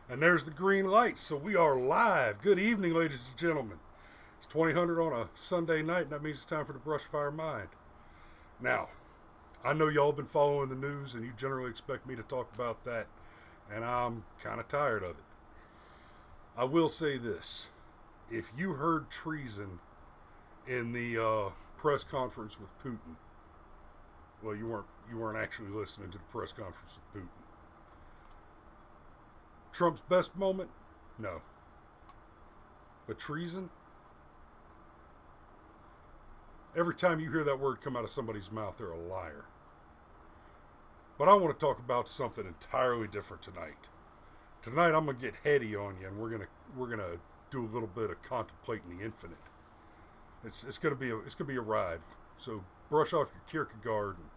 And there's the green light, so we are live. Good evening, ladies and gentlemen. It's 2000 on a Sunday night, and that means it's time for the Brushfire Mind. Now, I know y'all been following the news, and you generally expect me to talk about that, and I'm kind of tired of it. I will say this. If you heard treason in the press conference with Putin, well, you weren't actually listening to the press conference with Putin. Trump's best moment? No. But treason? Every time you hear that word come out of somebody's mouth, they're a liar. But I want to talk about something entirely different tonight. Tonight I'm gonna get heady on you, and we're gonna do a little bit of contemplating the infinite. It's gonna be a ride. So brush off your Kierkegaard and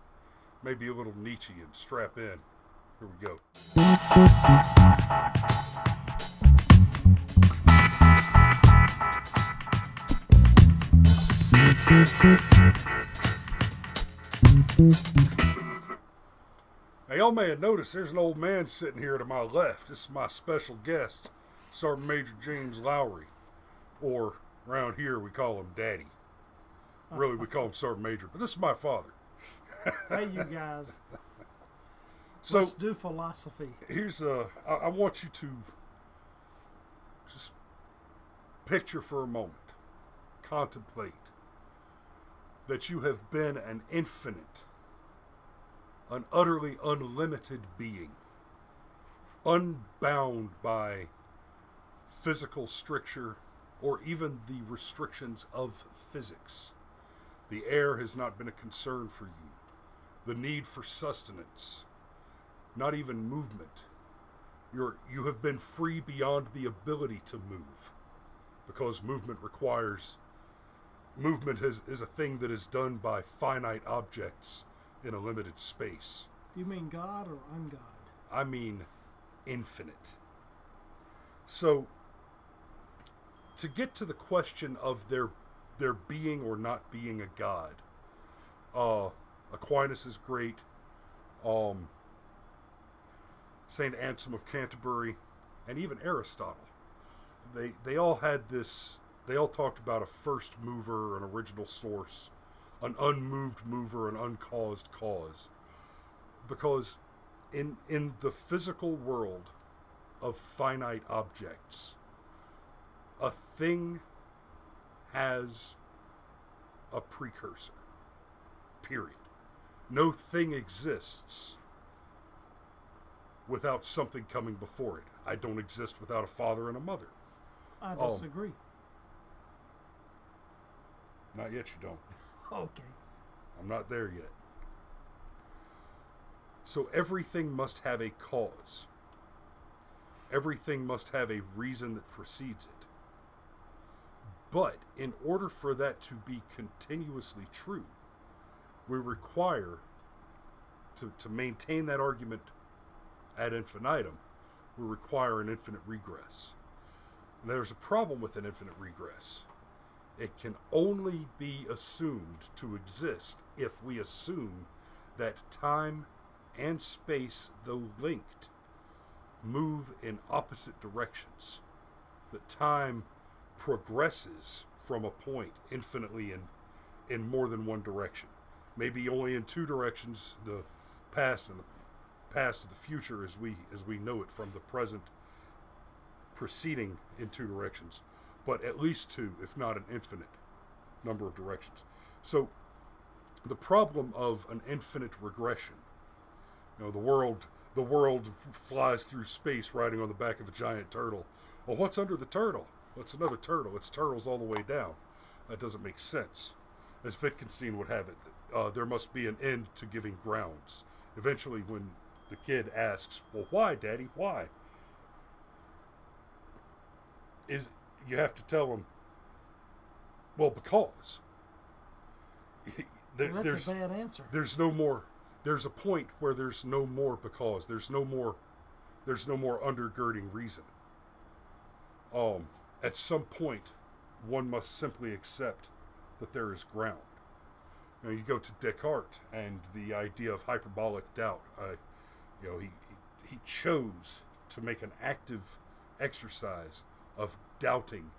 maybe a little Nietzsche and strap in. Here we go. Now, y'all may have noticed there's an old man sitting here to my left. This is my special guest, Sergeant Major James Lowry, or around here we call him Daddy. Really, we call him Sergeant Major, but this is my father. Hey, you guys. So, let's do philosophy. Here's I want you to just picture for a moment, contemplate that you have been an infinite, an utterly unlimited being, unbound by physical stricture or even the restrictions of physics. The air has not been a concern for you. The need for sustenance, not even movement. You have been free beyond the ability to move, because movement is a thing that is done by finite objects in a limited space. You mean God or ungod? I mean infinite. So, to get to the question of there being or not being a God, Aquinas is great. Saint Anselm of Canterbury, and even Aristotle. They all had this. They all talked about a first mover, an original source, an unmoved mover, an uncaused cause. Because in the physical world of finite objects, a thing has a precursor. Period. No thing exists without something coming before it. I don't exist without a father and a mother. I disagree. Not yet, you don't. Okay. I'm not there yet. So everything must have a cause. Everything must have a reason that precedes it. But in order for that to be continuously true, we require to maintain that argument ad infinitum, we require an infinite regress. And there's a problem with an infinite regress. It can only be assumed to exist if we assume that time and space, though linked, move in opposite directions. That time progresses from a point infinitely in more than one direction. Maybe only in two directions, the past and the past to the future as we know it from the present proceeding in two directions, but at least two, if not an infinite number of directions. So the problem of an infinite regression, the world flies through space riding on the back of a giant turtle. Well, what's under the turtle? What's another turtle? It's turtles all the way down. That doesn't make sense. As Wittgenstein would have it, there must be an end to giving grounds. Eventually, when the kid asks, well, why, Daddy, why? You have to tell him, well, because. That's a bad answer. There's no more. There's a point where there's no more because. There's no more undergirding reason. At some point, one must simply accept that there is ground. You go to Descartes and the idea of hyperbolic doubt. He chose to make an active exercise of doubting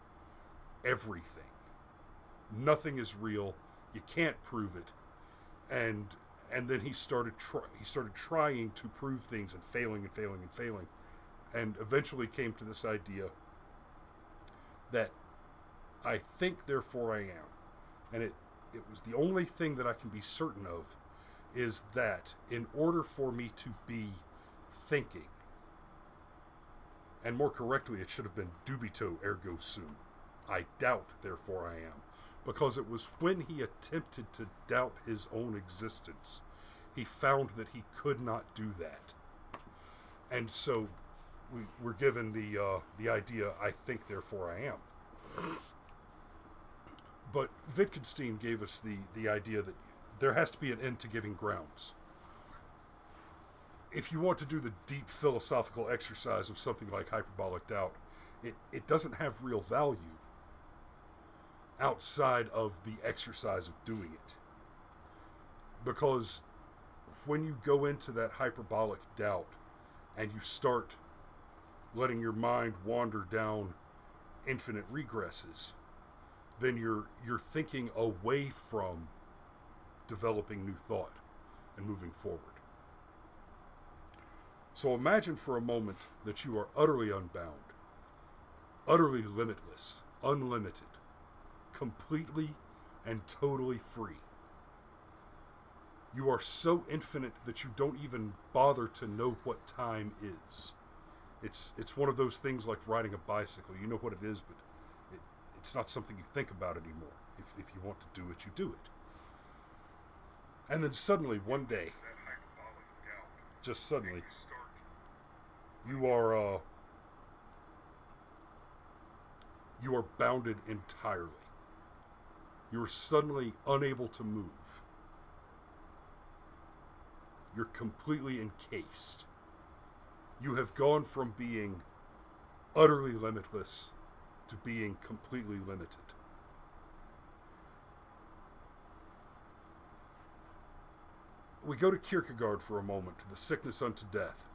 everything. Nothing is real. You can't prove it. And then he started trying to prove things and failing and failing and failing, and eventually came to this idea that I think, therefore I am. And it was the only thing that I can be certain of, is that in order for me to be thinking, and more correctly it should have been dubito ergo sum, I doubt, therefore I am. Because it was when he attempted to doubt his own existence, he found that he could not do that. And so we're given the idea, I think, therefore I am. But Wittgenstein gave us the idea that there has to be an end to giving grounds. If you want to do the deep philosophical exercise of something like hyperbolic doubt, it doesn't have real value outside of the exercise of doing it. Because when you go into that hyperbolic doubt and you start letting your mind wander down infinite regresses, then you're thinking away from developing new thought and moving forward. So imagine for a moment that you are utterly unbound, utterly limitless, unlimited, completely and totally free. You are so infinite that you don't even bother to know what time is. It's one of those things like riding a bicycle. You know what it is, but it's not something you think about anymore. If you want to do it, you do it. And then suddenly, one day, just suddenly, you are bounded entirely. You're suddenly unable to move. You're completely encased. You have gone from being utterly limitless to being completely limited. We go to Kierkegaard for a moment, to the sickness unto death.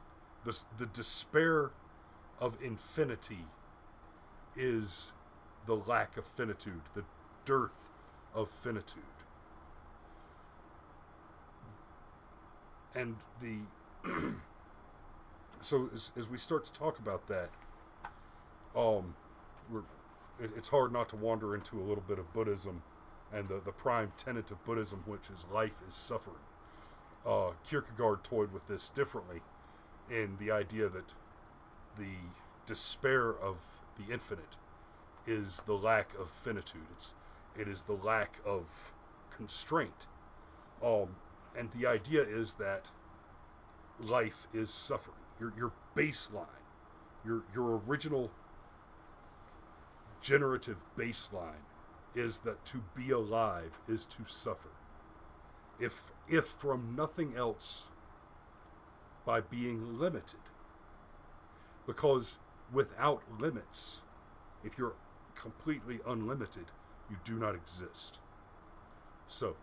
The despair of infinity is the lack of finitude, the dearth of finitude. And so as we start to talk about that, it's hard not to wander into a little bit of Buddhism and the prime tenet of Buddhism, which is life is suffering. Kierkegaard toyed with this differently in the idea that the despair of the infinite is the lack of finitude. It is the lack of constraint. And the idea is that life is suffering. Your baseline, your original generative baseline is that to be alive is to suffer. If from nothing else, by being limited. Because without limits, if you're completely unlimited, you do not exist. So,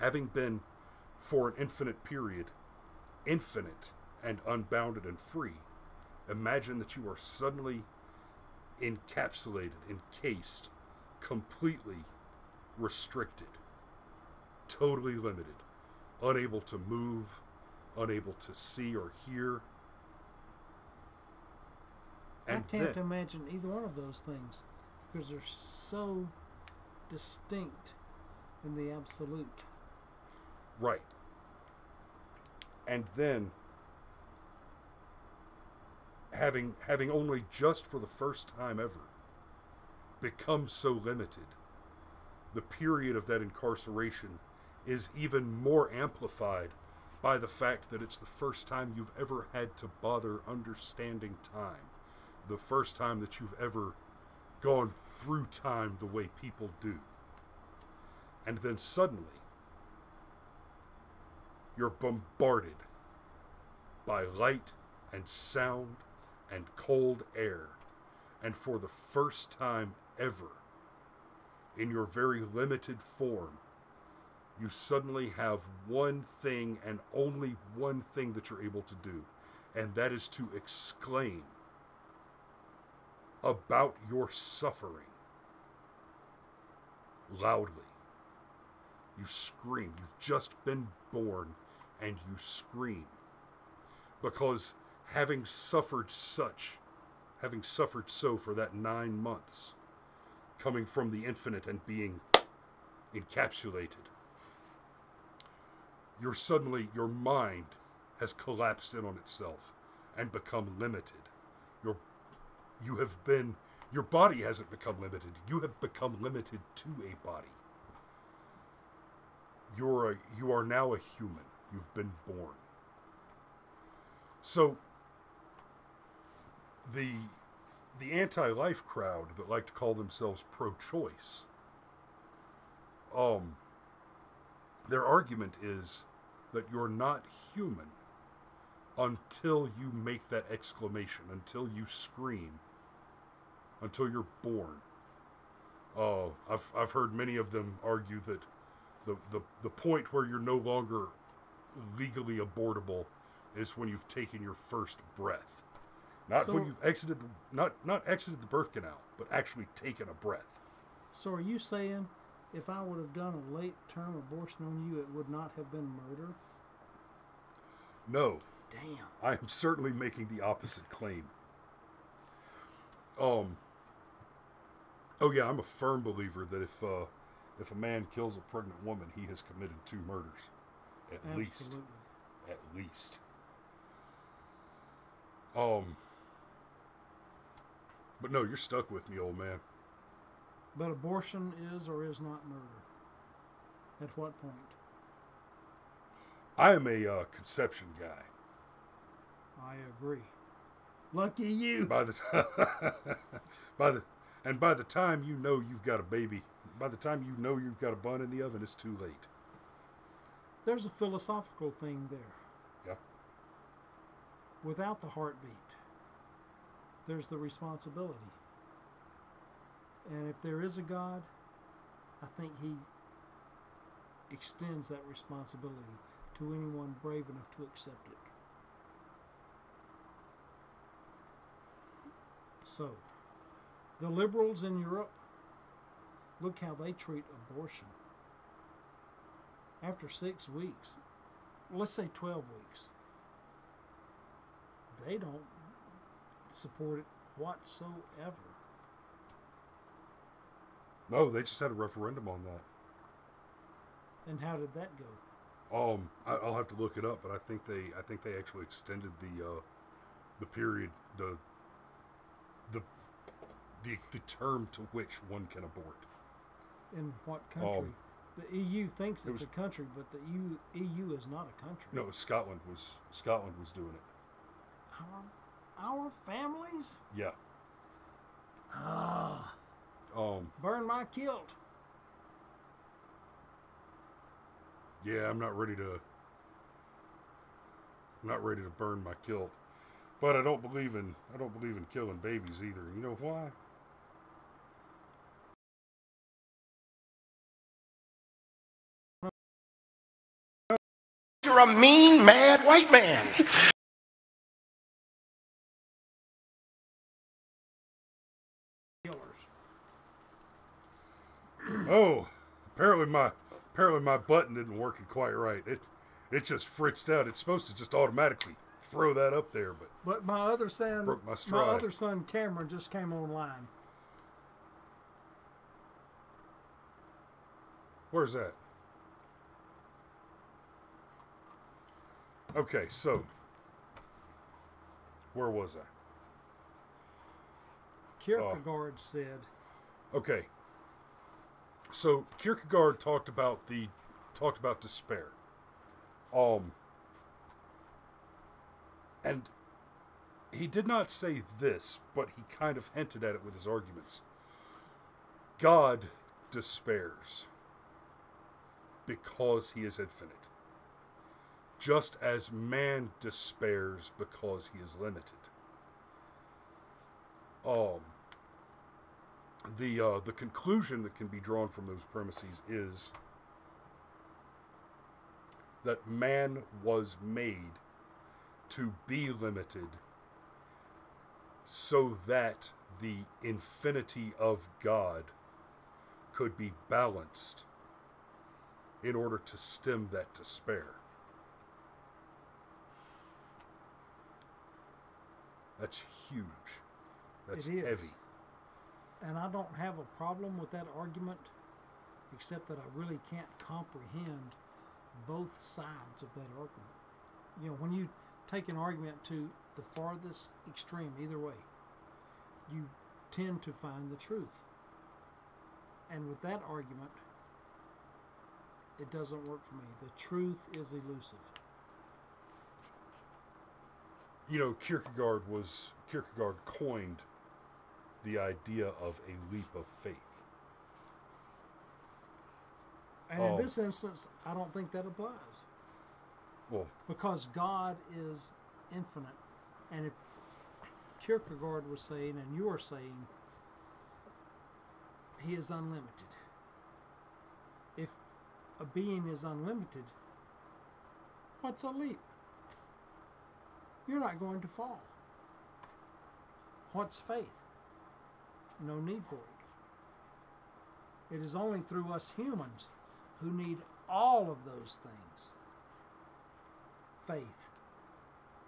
having been for an infinite period, infinite and unbounded and free, imagine that you are suddenly encapsulated, encased, completely restricted, totally limited, unable to move, unable to see or hear. And I can't imagine either one of those things because they're so distinct in the absolute. Right. And then having only just for the first time ever become so limited, the period of that incarceration is even more amplified by the fact that it's the first time you've ever had to bother understanding time. The first time that you've ever gone through time the way people do. And then suddenly, you're bombarded by light and sound and cold air. And for the first time ever, in your very limited form, you suddenly have one thing and only one thing that you're able to do. and that is to exclaim about your suffering loudly. You scream. You've just been born, and you scream. Because having suffered so for that 9 months, coming from the infinite and being encapsulated, your mind has collapsed in on itself and become limited. Your body hasn't become limited. You have become limited to a body. You are now a human. You've been born. So the anti-life crowd that like to call themselves pro-choice, their argument is that you're not human until you make that exclamation, until you scream, until you're born. I've heard many of them argue that the point where you're no longer legally abortable is when you've taken your first breath. Not when you've exited not exited the birth canal, but actually taken a breath. So are you saying if I would have done a late term abortion on you, it would not have been murder? No. Damn. I am certainly making the opposite claim. Oh yeah, I'm a firm believer that if a man kills a pregnant woman, he has committed 2 murders. At least. At least. But no, you're stuck with me, old man. But abortion is or is not murder? At what point? I am a conception guy. I agree. Lucky you. By the time you know you've got a baby, by the time you know you've got a bun in the oven, it's too late. There's a philosophical thing there. Yeah. Without the heartbeat, there's the responsibility. And if there is a God, I think he extends that responsibility to anyone brave enough to accept it. So, the liberals in Europe, look how they treat abortion. After 6 weeks, let's say 12 weeks, they don't support it whatsoever. No, they just had a referendum on that. And how did that go? I'll have to look it up, but I think they actually extended the period, the term to which one can abort. In what country? The EU thinks it's a country, but the EU is not a country. No, Scotland was doing it. Our families? Yeah. Burn my kilt. Yeah, I'm not ready to burn my kilt. But I don't believe in killing babies either. You know why? You're a mean, mad white man. Oh, apparently my button isn't working quite right. It just fritzed out. It's supposed to just automatically throw that up there, but my other son, broke my stride. My other son Cameron just came online. Where's that? Okay, so where was I? Kierkegaard said. Okay. So Kierkegaard talked about despair. And he did not say this, but he kind of hinted at it with his arguments. God despairs because he is infinite, just as man despairs because he is limited. The conclusion that can be drawn from those premises is that man was made to be limited so that the infinity of God could be balanced in order to stem that despair. That's huge. That's It is. heavy. And I don't have a problem with that argument, except that I really can't comprehend both sides of that argument. You know, when you take an argument to the farthest extreme, either way, you tend to find the truth. And with that argument, it doesn't work for me. The truth is elusive. You know, Kierkegaard coined the idea of a leap of faith. And in this instance, I don't think that applies. Well, Because God is infinite. And if Kierkegaard was saying, and you are saying, he is unlimited. If a being is unlimited, what's a leap? You're not going to fall. What's faith? No need for it. It is only through us humans who need all of those things. Faith,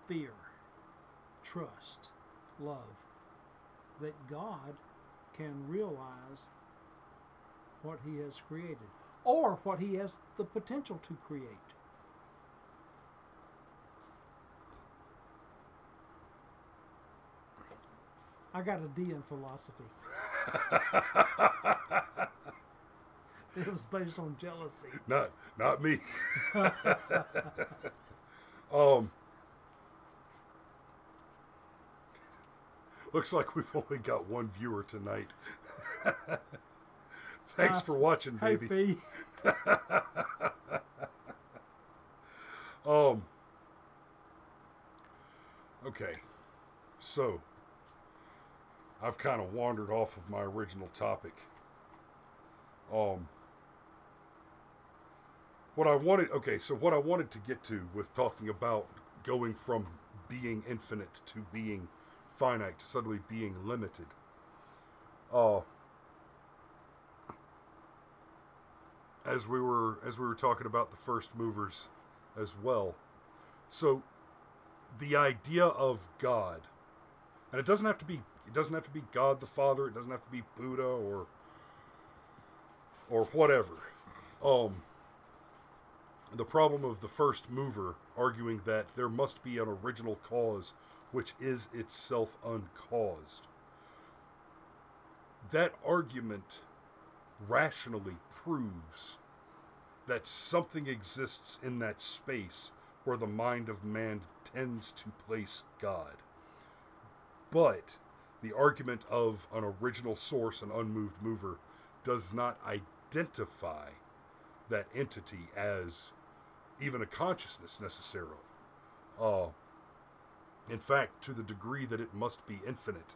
fear, trust, love, that God can realize what he has created, or what he has the potential to create. I got a D in philosophy. It was based on jealousy. Not me. Looks like we've only got one viewer tonight. Thanks for watching, baby. Hey, Fee. Okay. So, I've kind of wandered off of my original topic. What I wanted to get to with talking about going from being infinite to being finite to suddenly being limited. As we were talking about the first movers as well. So the idea of God, and it doesn't have to be God the Father, it doesn't have to be Buddha or whatever. The problem of the first mover arguing that there must be an original cause which is itself uncaused. That argument rationally proves that something exists in that space where the mind of man tends to place God. But the argument of an original source, an unmoved mover, does not identify that entity as even a consciousness necessarily. In fact, to the degree that it must be infinite,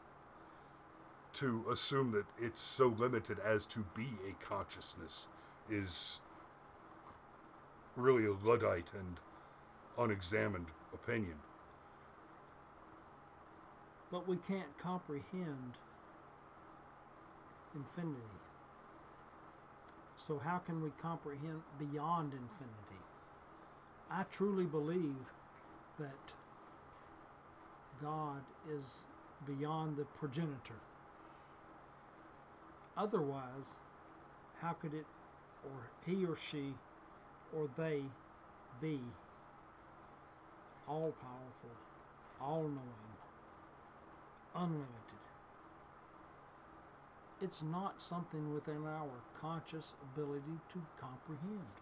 to assume that it's so limited as to be a consciousness is really a luddite and unexamined opinion. But we can't comprehend infinity. So how can we comprehend beyond infinity? I truly believe that God is beyond the progenitor. Otherwise, how could it, or he or she, or they be all-powerful, all-knowing, unlimited? It's not something within our conscious ability to comprehend.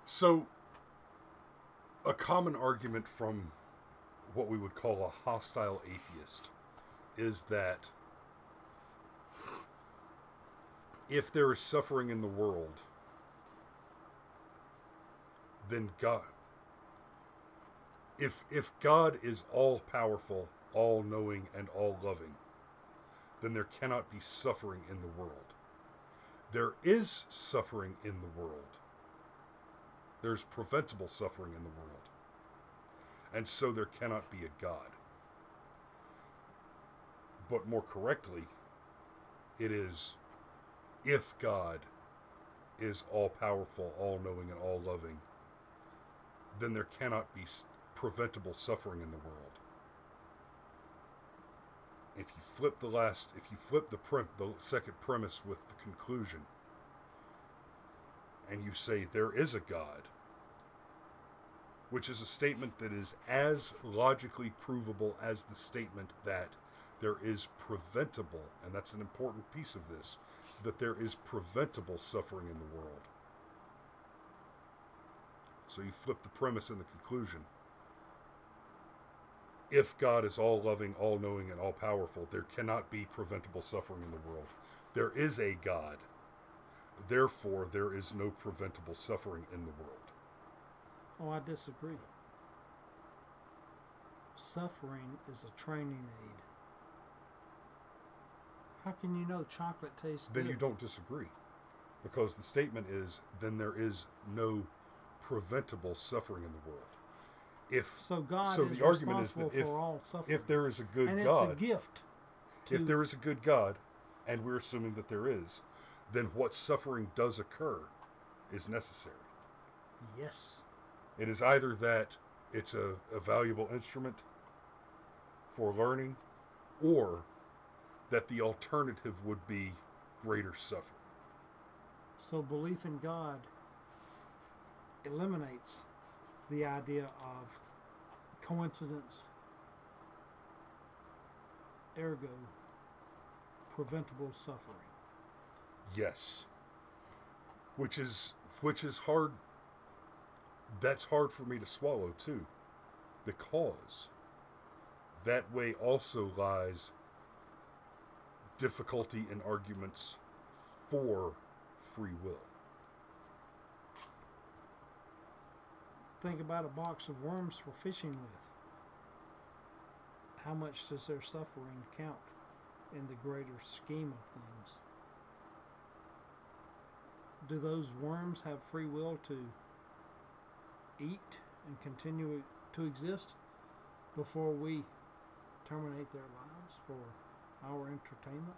So, a common argument from what we would call a hostile atheist is that if there is suffering in the world, then God, if God is all-powerful, all-knowing, and all-loving, then there cannot be suffering in the world. There is suffering in the world. There's preventable suffering in the world. and so there cannot be a God. But more correctly, it is, if God is all-powerful, all-knowing, and all-loving, then there cannot be preventable suffering in the world. If you flip the second premise with the conclusion, and you say there is a God, which is a statement that is as logically provable as the statement that there is preventable, and that's an important piece of this, that there is preventable suffering in the world. So you flip the premise and the conclusion. If God is all-loving, all-knowing, and all-powerful, there cannot be preventable suffering in the world. There is a God. Therefore, there is no preventable suffering in the world. Oh, I disagree. Suffering is a training aid. How can you know chocolate tastes good? Then you don't disagree. Because the statement is, then there is no preventable suffering in the world. So God is the argument is responsible that for all suffering. if there is a good and God, it's a gift. if there is a good God, and we're assuming that there is, then what suffering does occur is necessary. Yes. It is either that it's a valuable instrument for learning, or that the alternative would be greater suffering. So belief in God eliminates the idea of coincidence, ergo preventable suffering. Yes. Which is hard. That's hard for me to swallow too, because that way also lies difficulty in arguments for free will. Think about a box of worms for fishing with. How much does their suffering count in the greater scheme of things? Do those worms have free will to eat and continue to exist before we terminate their lives for our entertainment?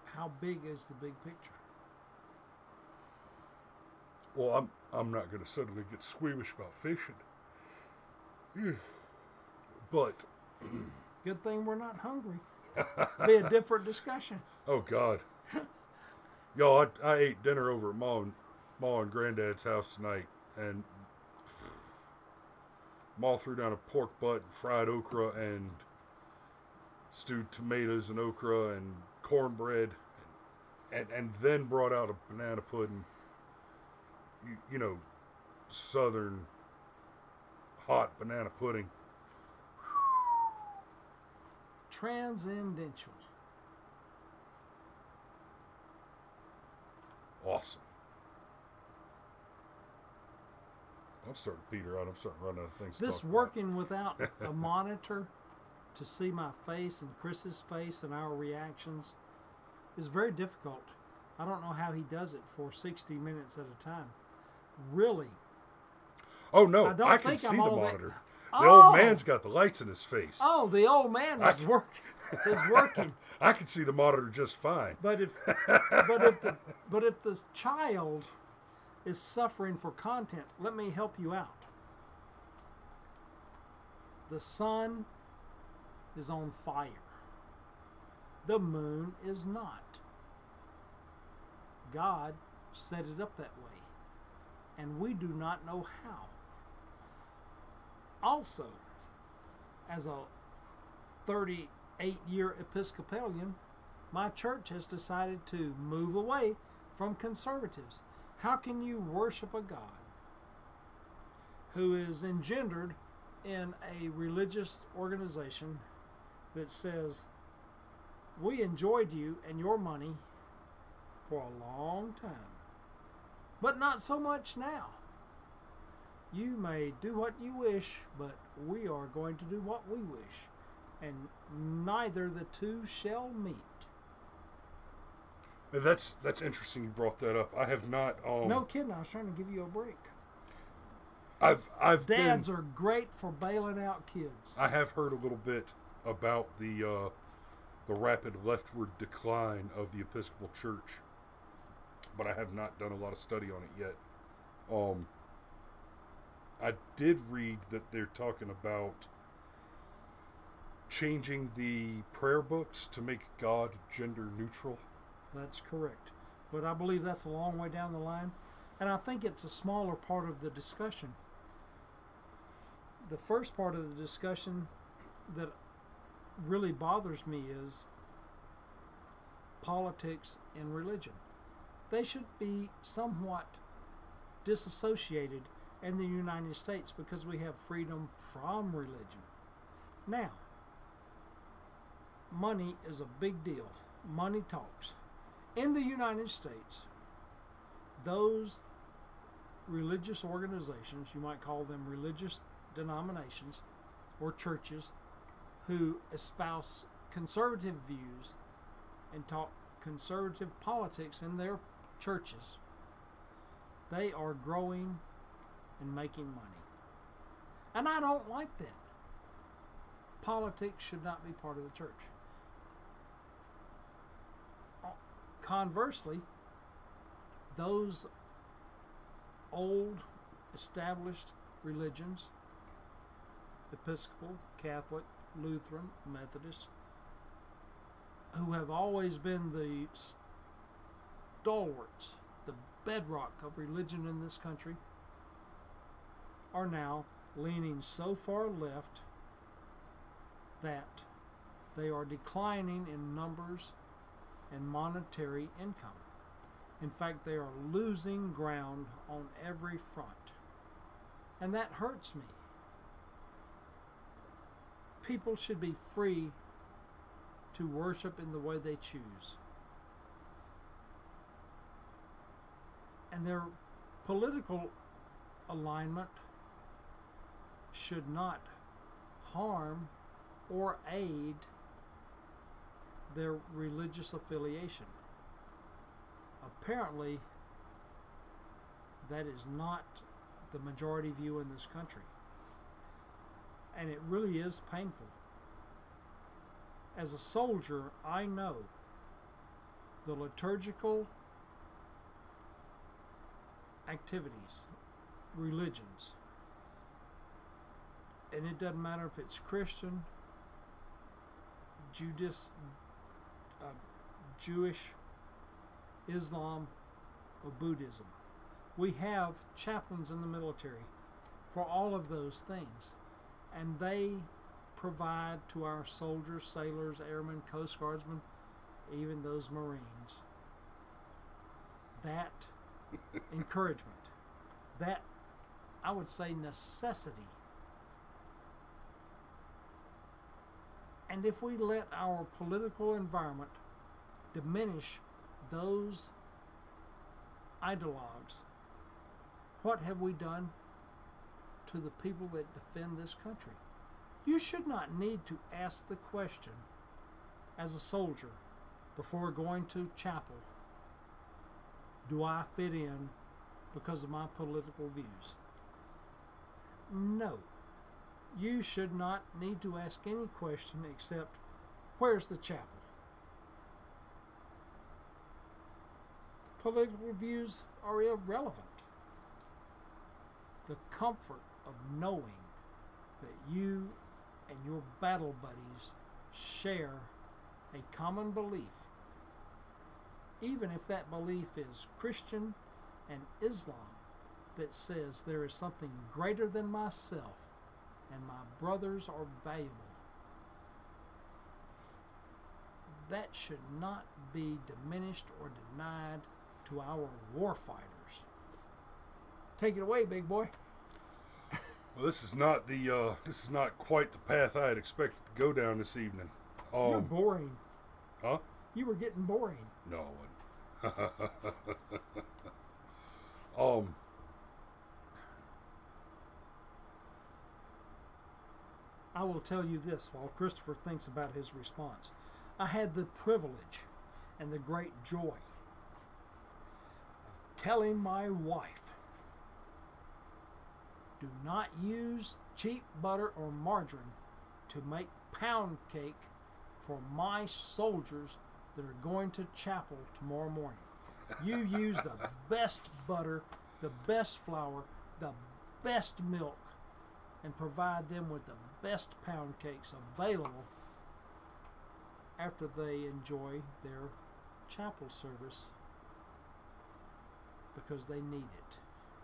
How big is the big picture? Well, I'm not going to suddenly get squeamish about fishing. But good thing we're not hungry. Be a different discussion. Oh God, y'all! I ate dinner over at Ma and Granddad's house tonight, and Ma threw down a pork butt and fried okra and stewed tomatoes and okra and cornbread, and then brought out a banana pudding. You know, southern hot banana pudding. Transcendental. Awesome. I'm starting to peter out. I'm starting to run out of things to This talk working without a monitor to see my face and Chris's face and our reactions is very difficult. I don't know how he does it for 60 minutes at a time. Really. Oh no, I don't I can think see I'm the all that- monitor. The Oh! old man's got the lights in his face. Oh, the old man is working. I can see the monitor just fine. But if the child is suffering for content, let me help you out. The sun is on fire. The moon is not. God set it up that way, and we do not know how. Also, as a 38-year Episcopalian, my church has decided to move away from conservatives. How can you worship a God who is engendered in a religious organization that says, we enjoyed you and your money for a long time, but not so much now? You may do what you wish, but we are going to do what we wish, and neither the two shall meet. That's interesting you brought that up. I have not... No kidding, I was trying to give you a break. I've Dads are great for bailing out kids. I have heard a little bit about the rapid leftward decline of the Episcopal Church, but I have not done a lot of study on it yet. I did read that they're talking about changing the prayer books to make God gender neutral. That's correct. But I believe that's a long way down the line. And I think it's a smaller part of the discussion. The first part of the discussion that really bothers me is politics and religion. They should be somewhat disassociated in the United States because we have freedom from religion. Now, money is a big deal. Money talks. In the United States, those religious organizations, you might call them religious denominations or churches, who espouse conservative views and talk conservative politics in their churches, they are growing and making money. And I don't like that. Politics should not be part of the church. Conversely, those old established religions, Episcopal, Catholic, Lutheran, Methodist, who have always been the stalwarts, the bedrock of religion in this country, are now leaning so far left that they are declining in numbers and monetary income. In fact, they are losing ground on every front. And that hurts me. People should be free to worship in the way they choose. And their political alignment should not harm or aid their religious affiliation. Apparently, that is not the majority view in this country. And it really is painful. As a soldier, I know the liturgical activities, religions, and it doesn't matter if it's Christian, Jewish, Islam, or Buddhism. We have chaplains in the military for all of those things, and they provide to our soldiers, sailors, airmen, Coast Guardsmen, even those Marines, that encouragement, that, I would say, necessity. And if we let our political environment diminish those ideologues, what have we done to the people that defend this country? You should not need to ask the question as a soldier before going to chapel, do I fit in because of my political views? No. You should not need to ask any question except, where's the chapel? Political views are irrelevant. The comfort of knowing that you and your battle buddies share a common belief, even if that belief is Christian and Islam, that says there is something greater than myself and my brothers are valuable. That should not be diminished or denied to our war fighters. Take it away, big boy. Well, this is not quite the path I had expected to go down this evening. You're boring. Huh? You were getting boring. No, I wasn't. I will tell you this while Christopher thinks about his response. I had the privilege and the great joy of telling my wife Do not use cheap butter or margarine to make pound cake for my soldiers that are going to chapel tomorrow morning. You use the best butter, the best flour, the best milk, and provide them with the best pound cakes available after they enjoy their chapel service, because they need it.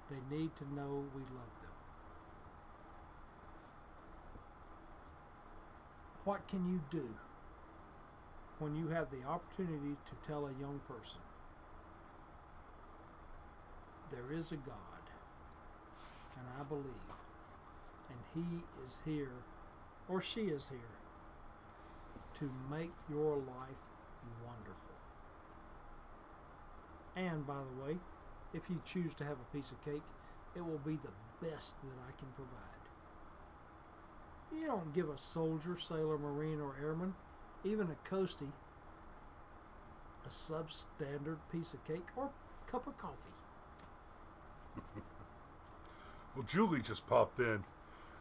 They need to know we love them. What can you do when you have the opportunity to tell a young person there is a God, and I believe, and He is here, or she is here, to make your life wonderful? And by the way, if you choose to have a piece of cake, it will be the best that I can provide. You don't give a soldier, sailor, marine, or airman, even a coastie, a substandard piece of cake or cup of coffee. Well, Julie just popped in.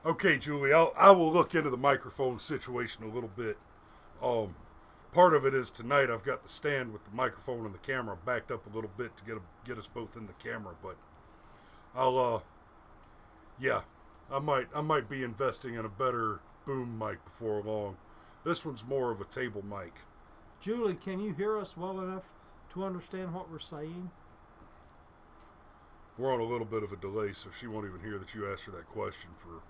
Okay, Julie, I will look into the microphone situation a little bit. Part of it is tonight I've got the stand with the microphone and the camera backed up a little bit to get us both in the camera, but I might be investing in a better boom mic before long. This one's more of a table mic. Julie, can you hear us well enough to understand what we're saying? We're on a little bit of a delay, so she won't even hear that you asked her that question for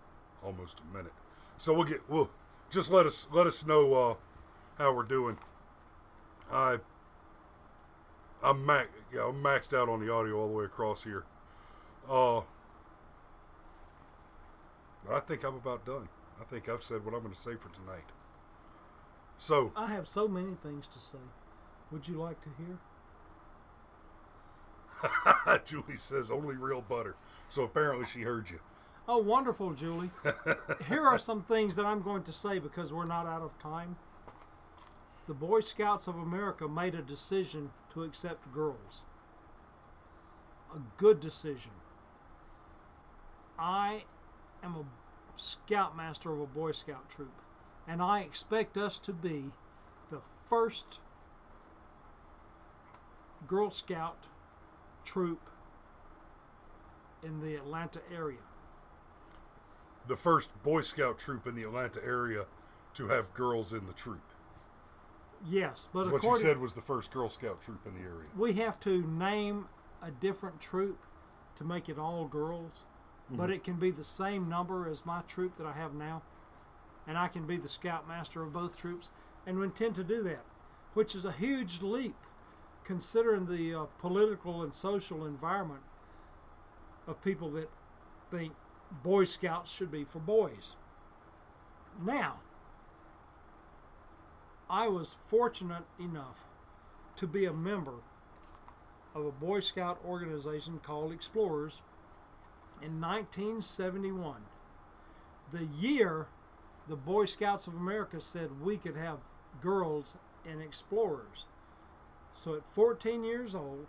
almost a minute. So we'll just let us know how we're doing. I'm maxed out on the audio all the way across here. But I think I'm about done. I think I've said what I'm going to say for tonight. So I have so many things to say. Would you like to hear? Julie says only real butter. So apparently she heard you. Oh, wonderful, Julie. Here are some things that I'm going to say because we're not out of time. The Boy Scouts of America made a decision to accept girls. A good decision. I am a scoutmaster of a Boy Scout troop, and I expect us to be the first Girl Scout troop in the Atlanta area. The first Boy Scout troop in the Atlanta area to have girls in the troop. Yes, but what you said was the first Girl Scout troop in the area. We have to name a different troop to make it all girls, but it can be the same number as my troop that I have now, and I can be the scoutmaster of both troops, and we intend to do that, which is a huge leap considering the political and social environment of people that think Boy Scouts should be for boys. Now, I was fortunate enough to be a member of a Boy Scout organization called Explorers in 1971. The year the Boy Scouts of America said we could have girls in Explorers. So at 14 years old,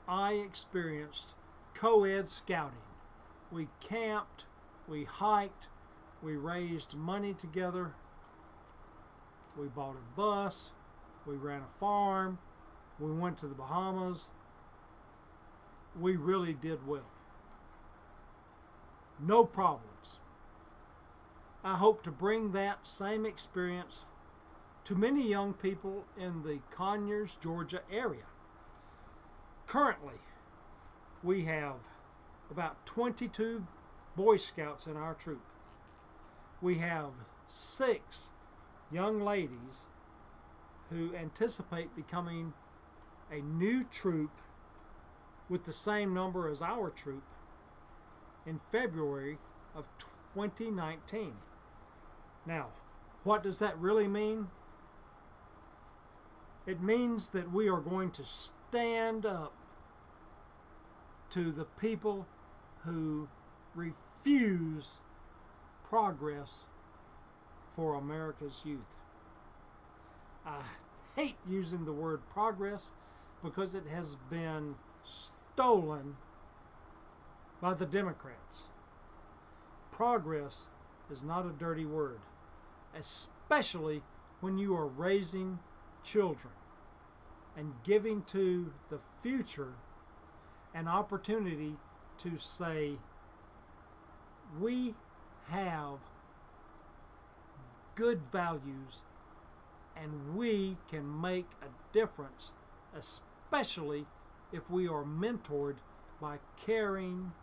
I experienced co-ed scouting. We camped, we hiked, we raised money together, we bought a bus, we ran a farm, we went to the Bahamas. We really did well. No problems. I hope to bring that same experience to many young people in the Conyers, Georgia area. Currently, we have about 22 Boy Scouts in our troop. We have 6 young ladies who anticipate becoming a new troop with the same number as our troop in February of 2019. Now, what does that really mean? It means that we are going to stand up to the people who refuse progress for America's youth. I hate using the word progress because it has been stolen by the Democrats. Progress is not a dirty word, especially when you are raising children and giving to the future an opportunity to say, we have good values and we can make a difference, especially if we are mentored by caring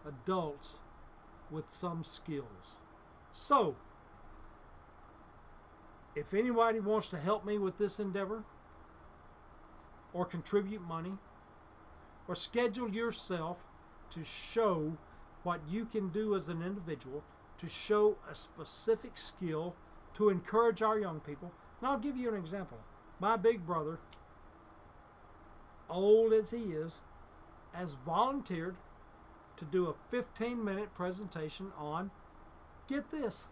adults with some skills. So, if anybody wants to help me with this endeavor, or contribute money, or schedule yourself to show what you can do as an individual, to show a specific skill, to encourage our young people. And I'll give you an example. My big brother, old as he is, has volunteered to do a 15-minute presentation on, get this,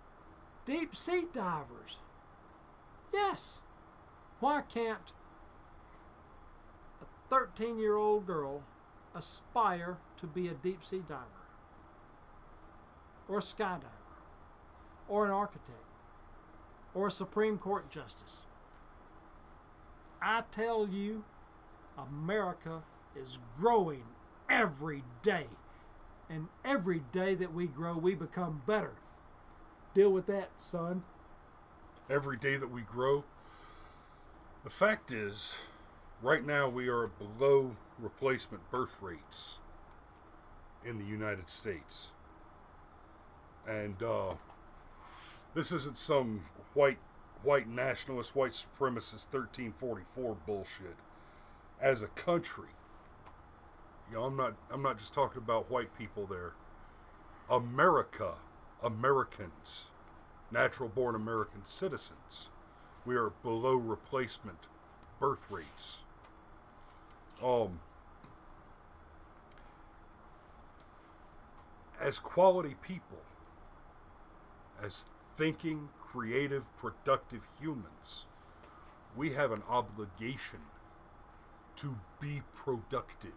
deep sea divers. Yes. Why can't a 13-year-old girl aspire to be a deep sea diver, or a skydiver, or an architect, or a Supreme Court justice? I tell you, America is growing every day. And every day that we grow, we become better. Deal with that, son. Every day that we grow. The fact is, right now we are below replacement birth rates in the United States. And this isn't some white nationalist, white supremacist 1344 bullshit. As a country, you know, I'm not just talking about white people there. America, Americans, natural-born American citizens, we are below replacement birth rates. As quality people, as thinking, creative, productive humans, we have an obligation to be productive.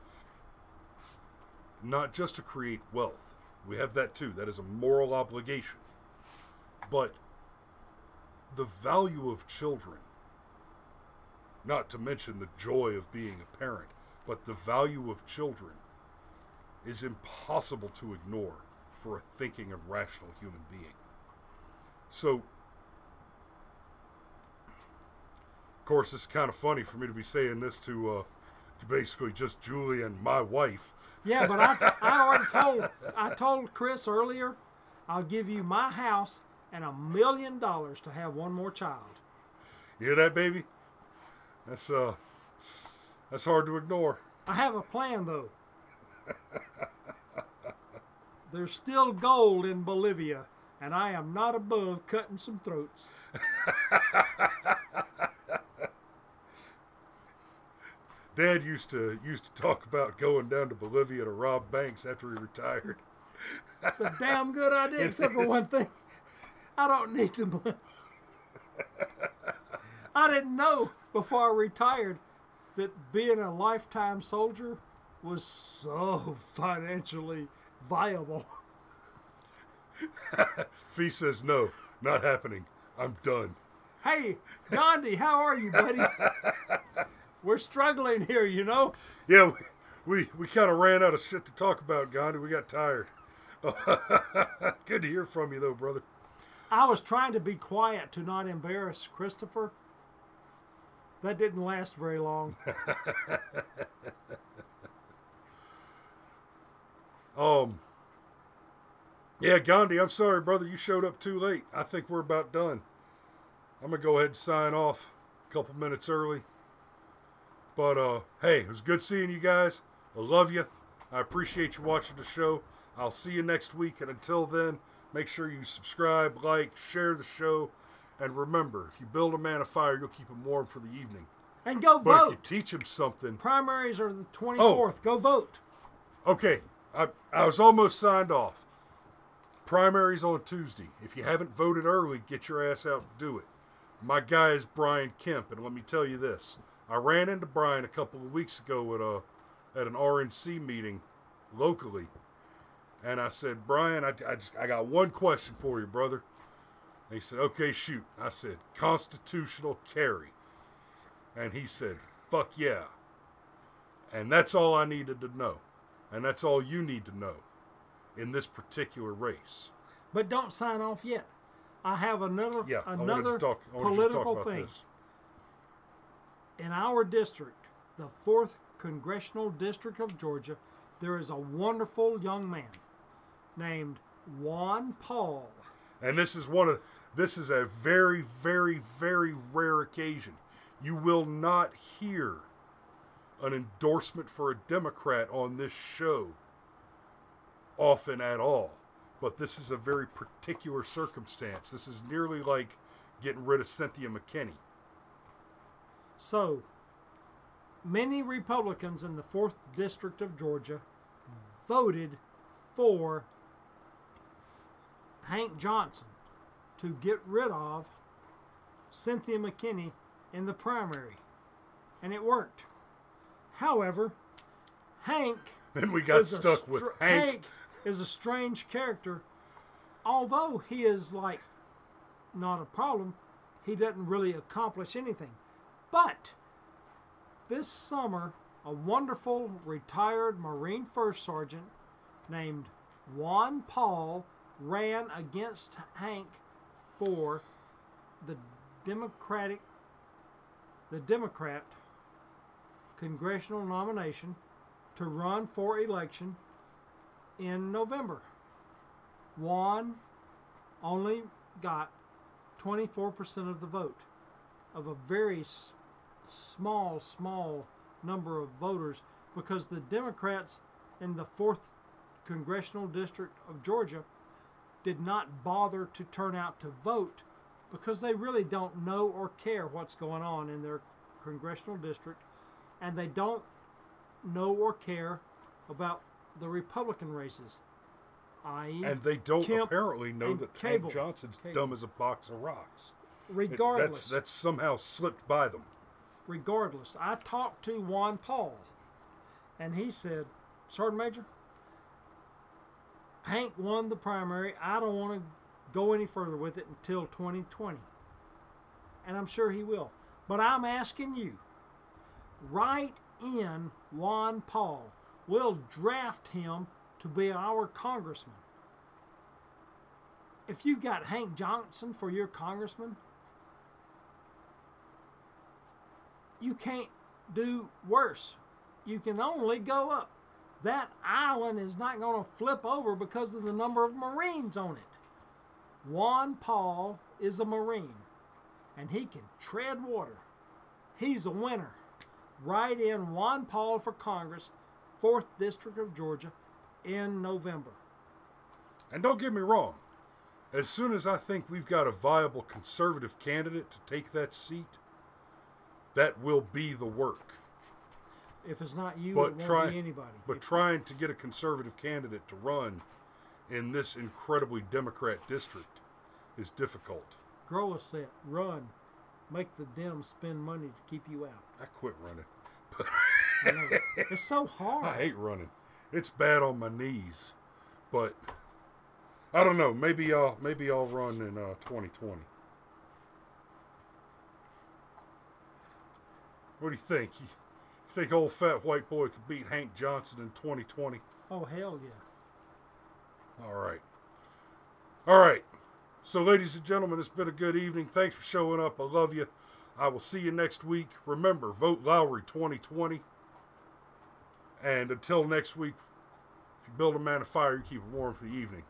Not just to create wealth. We have that too. That is a moral obligation. But the value of children, not to mention the joy of being a parent, but the value of children is impossible to ignore for a thinking and rational human being. So, of course, it's kind of funny for me to be saying this to basically just Julie and my wife. Yeah, but I told Chris earlier, I'll give you my house and $1 million to have one more child. You hear that, baby? That's hard to ignore. I have a plan, though. There's still gold in Bolivia, and I am not above cutting some throats. Dad used to talk about going down to Bolivia to rob banks after he retired. It's a damn good idea, except for one thing. I don't need the money. I didn't know before I retired that being a lifetime soldier was so financially viable. Fee says, no, not happening. I'm done. Hey, Gandhi, how are you, buddy? We're struggling here, you know? Yeah, we kind of ran out of shit to talk about, Gandhi. We got tired. Good to hear from you, though, brother. I was trying to be quiet to not embarrass Christopher. That didn't last very long. Yeah, Gandhi, I'm sorry, brother. You showed up too late. I think we're about done. I'm going to go ahead and sign off a couple minutes early. But, hey, it was good seeing you guys. I love you. I appreciate you watching the show. I'll see you next week. And until then, make sure you subscribe, like, share the show. And remember, if you build a man a fire, you'll keep him warm for the evening. And go vote. But if you teach him something... Primaries are the 24th. Oh. Go vote. Okay. I was almost signed off. Primaries on Tuesday. If you haven't voted early, get your ass out and do it. My guy is Brian Kemp, and let me tell you this. I ran into Brian a couple of weeks ago at an RNC meeting locally, And I said, Brian, I got one question for you, brother. And he said, okay, shoot. I said, constitutional carry. And he said, fuck yeah. And that's all I needed to know. And that's all you need to know in this particular race. But don't sign off yet. I have another political thing. This. In our district, the 4th Congressional District of Georgia, there is a wonderful young man named Juan Paul. And this is a very, very, very rare occasion. You will not hear an endorsement for a Democrat on this show often at all. But this is a very particular circumstance. This is nearly like getting rid of Cynthia McKinney. So, many Republicans in the 4th District of Georgia voted for Hank Johnson to get rid of Cynthia McKinney in the primary. And it worked. However, Hank... Then we got stuck with Hank. Hank is a strange character. Although he is, like, not a problem, he doesn't really accomplish anything. But this summer, a wonderful retired Marine First Sergeant named Juan Paul ran against Hank for the Democrat congressional nomination to run for election in November. Juan only got 24% of the vote of a very small number of voters, because the Democrats in the 4th Congressional District of Georgia did not bother to turn out to vote because they really don't know or care what's going on in their congressional district, and they don't know or care about the Republican races, i.e. And they don't Kemp apparently know that Cable. Hank Johnson's dumb as a box of rocks. Regardless. That's somehow slipped by them. Regardless, I talked to Juan Paul, and he said, Sergeant Major, Hank won the primary. I don't want to go any further with it until 2020. And I'm sure he will. But I'm asking you, write in Juan Paul. We'll draft him to be our congressman. If you got Hank Johnson for your congressman, you can't do worse. You can only go up. That island is not going to flip over because of the number of Marines on it. Juan Paul is a Marine, and he can tread water. He's a winner. Write in Juan Paul for Congress, 4th District of Georgia, in November. And don't get me wrong. As soon as I think we've got a viable conservative candidate to take that seat, that will be the work. If it's not you, it won't be anybody. But trying to get a conservative candidate to run in this incredibly Democrat district is difficult. Grow a set, run, make the Dems spend money to keep you out. I quit running. I know. It's so hard. I hate running. It's bad on my knees. But I don't know. Maybe I'll run in 2020. What do you think? You think old fat white boy could beat Hank Johnson in 2020? Oh, hell yeah. All right. All right. So, ladies and gentlemen, it's been a good evening. Thanks for showing up. I love you. I will see you next week. Remember, vote Lowry 2020. And until next week, if you build a man a fire, you keep it warm for the evening.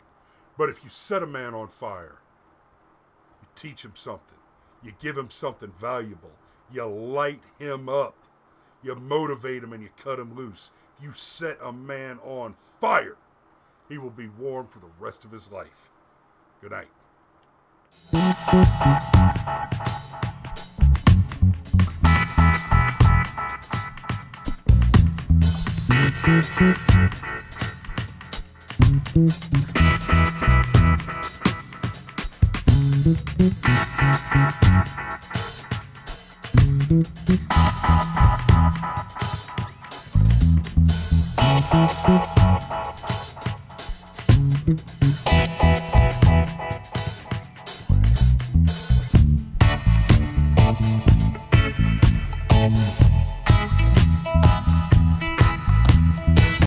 But if you set a man on fire, you teach him something. You give him something valuable. You light him up. You motivate him and you cut him loose. If you set a man on fire, he will be warm for the rest of his life. Good night. Bye.